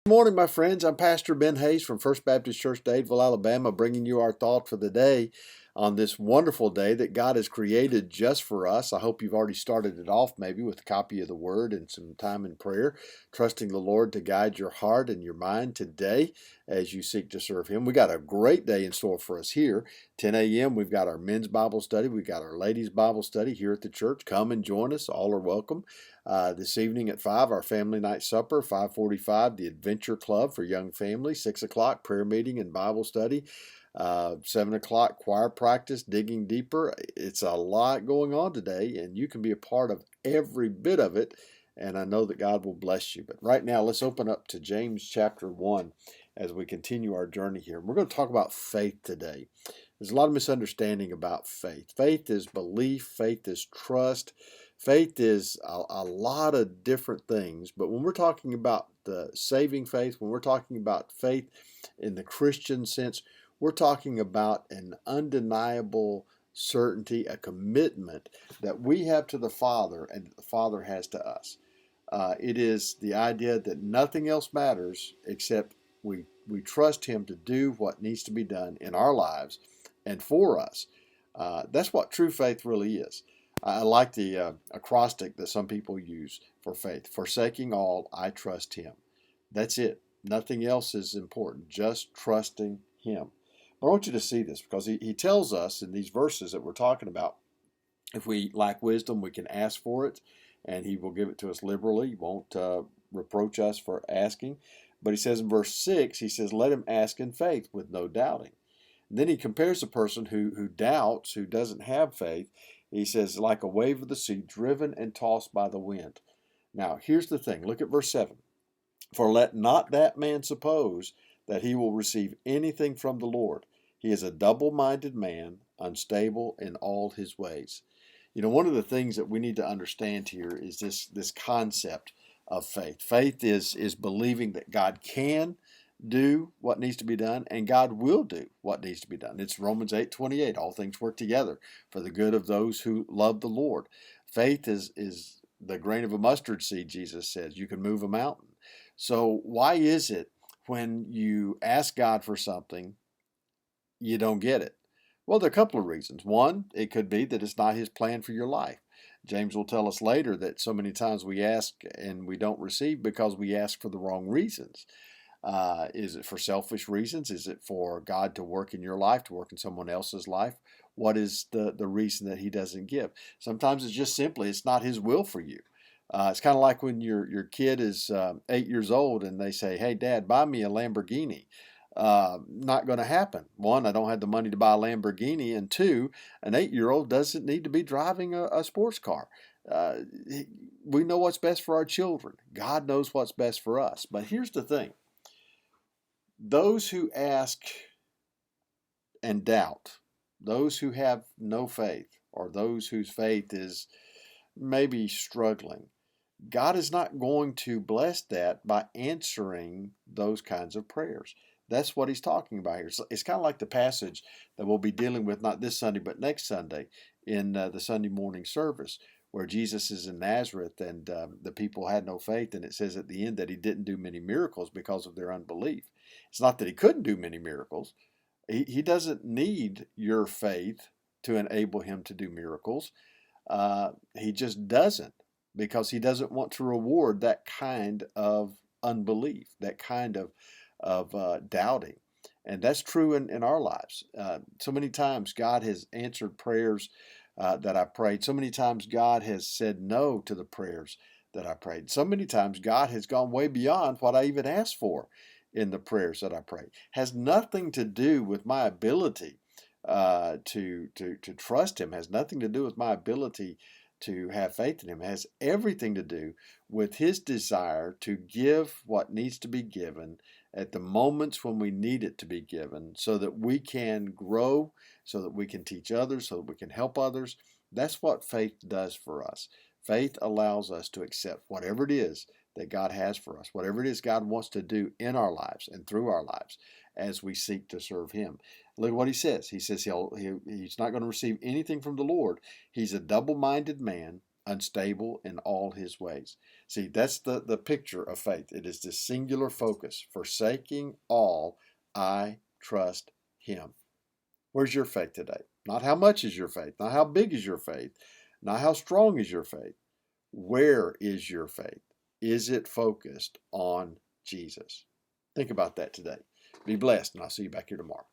Good morning, my friends. I'm Pastor Ben Hayes from First Baptist Church, Dadeville, Alabama, bringing you our thought for the day on this wonderful day that God has created just for us. I hope you've already started it off maybe with a copy of the Word and some time in prayer, trusting the Lord to guide your heart and your mind today as you seek to serve Him. We got a great day in store for us here. 10 a.m., we've got our men's Bible study. We've got our ladies' Bible study here at the church. Come and join us. All are welcome. This evening at 5, our family night supper. 5:45, the Adventure Club for young families. 6 o'clock, prayer meeting and Bible study. 7 o'clock, choir practice, digging deeper. It's a lot going on today, and you can be a part of every bit of it, and I know that God will bless you. But right now, let's open up to James chapter 1 as we continue our journey here. We're going to talk about faith today. There's a lot of misunderstanding about faith. Faith is belief. Faith is trust. Faith is a lot of different things, but when we're talking about the saving faith, when we're talking about faith in the Christian sense, we're talking about an undeniable certainty, a commitment that we have to the Father and that the Father has to us. It is the idea that nothing else matters except we trust Him to do what needs to be done in our lives and for us. That's what true faith really is. I like the acrostic that some people use for faith. Forsaking all, I trust Him. That's it. Nothing else is important. Just trusting Him. But I want you to see this because he tells us in these verses that we're talking about, if we lack wisdom, we can ask for it, and He will give it to us liberally. He won't reproach us for asking. But He says in verse 6, He says, let him ask in faith with no doubting. And then He compares the person who doubts, who doesn't have faith. He says, like a wave of the sea, driven and tossed by the wind. Now, here's the thing. Look at verse 7. For let not that man suppose that he will receive anything from the Lord. He is a double-minded man, unstable in all his ways. You know, one of the things that we need to understand here is this concept of faith. Faith is believing that God can do what needs to be done, and God will do what needs to be done. It's Romans 8:28. All things work together for the good of those who love the Lord. Faith is the grain of a mustard seed, Jesus says. You can move a mountain. So why is it when you ask God for something, you don't get it? Well, there are a couple of reasons. One, it could be that it's not His plan for your life. James will tell us later that so many times we ask and we don't receive because we ask for the wrong reasons. Is it for selfish reasons? Is it for God to work in your life, to work in someone else's life? What is the reason that He doesn't give? Sometimes it's just simply it's not His will for you. It's kind of like when your kid is 8 years old and they say, hey, Dad, buy me a Lamborghini. Not going to happen. One, I don't have the money to buy a Lamborghini. And two, an 8-year-old doesn't need to be driving a sports car. We know what's best for our children. God knows what's best for us. But here's the thing. Those who ask and doubt, those who have no faith, or those whose faith is maybe struggling, God is not going to bless that by answering those kinds of prayers. That's what He's talking about here. It's kind of like the passage that we'll be dealing with not this Sunday, but next Sunday in the Sunday morning service, where Jesus is in Nazareth and the people had no faith. And it says at the end that He didn't do many miracles because of their unbelief. It's not that He couldn't do many miracles. He doesn't need your faith to enable Him to do miracles. He just doesn't, because He doesn't want to reward that kind of unbelief, that kind of doubting. And that's true in our lives. So many times God has answered prayers that I prayed. So many times God has said no to the prayers that I prayed. So many times God has gone way beyond what I even asked for in the prayers that I prayed. Has nothing to do with my ability to trust Him. Has nothing to do with my ability to have faith in Him. It has everything to do with His desire to give what needs to be given at the moments when we need it to be given, so that we can grow, so that we can teach others, so that we can help others. That's what faith does for us. Faith allows us to accept whatever it is that God has for us, whatever it is God wants to do in our lives and through our lives as we seek to serve Him. Look at what He says. He says he's not going to receive anything from the Lord. He's a double-minded man, unstable in all his ways. See, that's the picture of faith. It is this singular focus. Forsaking all, I trust him. Where's your faith today? Not how much is your faith, not how big is your faith, not how strong is your faith. Where is your faith? Is it focused on Jesus? Think about that today. Be blessed, and I'll see you back here tomorrow.